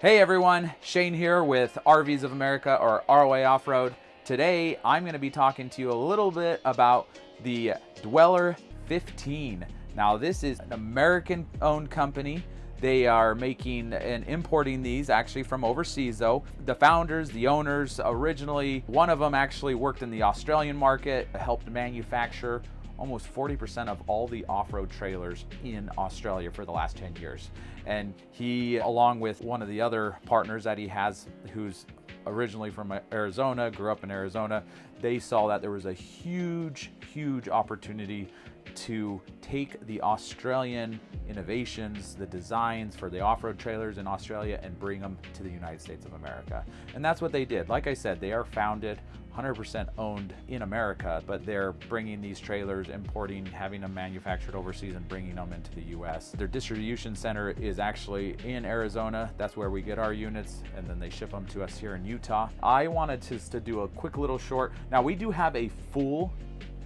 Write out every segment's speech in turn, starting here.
Hey everyone, Shane here with RVs of America, or ROA Off-Road. Today I'm going to be talking to you a little bit about the Dweller 15. Now this is an American owned company. They are making and importing these actually from overseas though. The founders, the owners, originally one of them actually worked in the Australian market, helped manufacture almost 40% of all the off-road trailers in Australia for the last 10 years. And he, along with one of the other partners that he has, who's originally from Arizona, grew up in Arizona, they saw that there was a huge opportunity to take the Australian innovations, the designs for the off-road trailers in Australia, and bring them to the United States of America. And that's what they did. Like I said, they are founded 100% owned in America, but they're bringing these trailers, importing, having them manufactured overseas and bringing them into the US. Their distribution center is actually in Arizona. That's where we get our units, and then they ship them to us here in Utah. I wanted to do a quick little short. Now we do have a full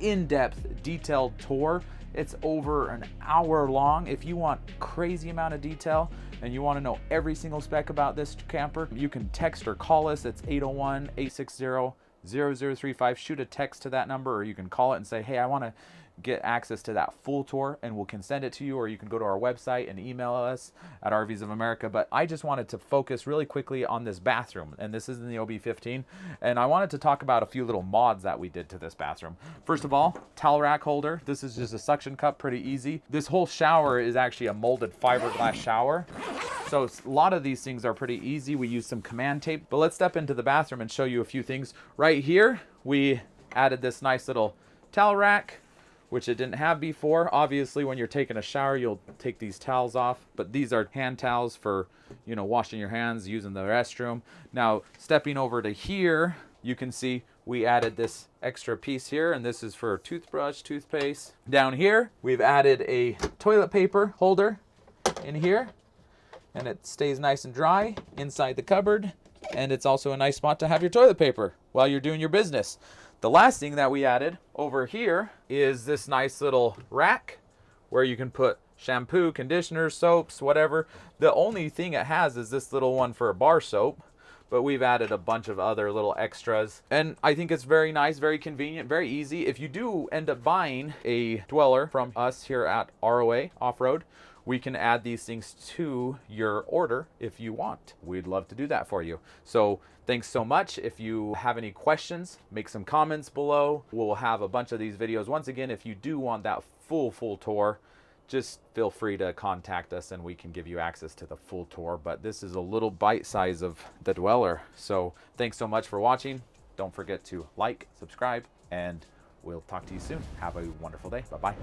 in-depth detailed tour. It's over an hour long. If you want crazy amount of detail and you want to know every single spec about this camper, you can text or call us. It's 801-860-0035. Shoot a text to that number, or you can call it and say, hey, I want to get access to that full tour, and we can send it to you, or you can go to our website and email us at RVs of America. But I just wanted to focus really quickly on this bathroom, and this is in the OB15, and I wanted to talk about a few little mods that we did to this bathroom. First of all, towel rack holder. This is just a suction cup, pretty easy. This whole shower is actually a molded fiberglass shower. So a lot of these things are pretty easy. We use some command tape, but let's step into the bathroom and show you a few things. Right here, we added this nice little towel rack, which it didn't have before. Obviously, when you're taking a shower, you'll take these towels off, but these are hand towels for, you know, washing your hands, using the restroom. Now, stepping over to here, you can see we added this extra piece here, and this is for toothbrush, toothpaste. Down here, we've added a toilet paper holder in here, and it stays nice and dry inside the cupboard, and it's also a nice spot to have your toilet paper while you're doing your business. The last thing that we added over here is this nice little rack where you can put shampoo, conditioner, soaps, whatever. The only thing it has is this little one for a bar soap, but we've added a bunch of other little extras. And I think it's very nice, very convenient, very easy. If you do end up buying a Dweller from us here at ROA Off-Road, we can add these things to your order if you want. We'd love to do that for you. So thanks so much. If you have any questions, make some comments below. We'll have a bunch of these videos. Once again, if you do want that full tour, just feel free to contact us and we can give you access to the full tour. But this is a little bite size of the Dweller. So thanks so much for watching. Don't forget to like, subscribe, and we'll talk to you soon. Have a wonderful day. Bye-bye.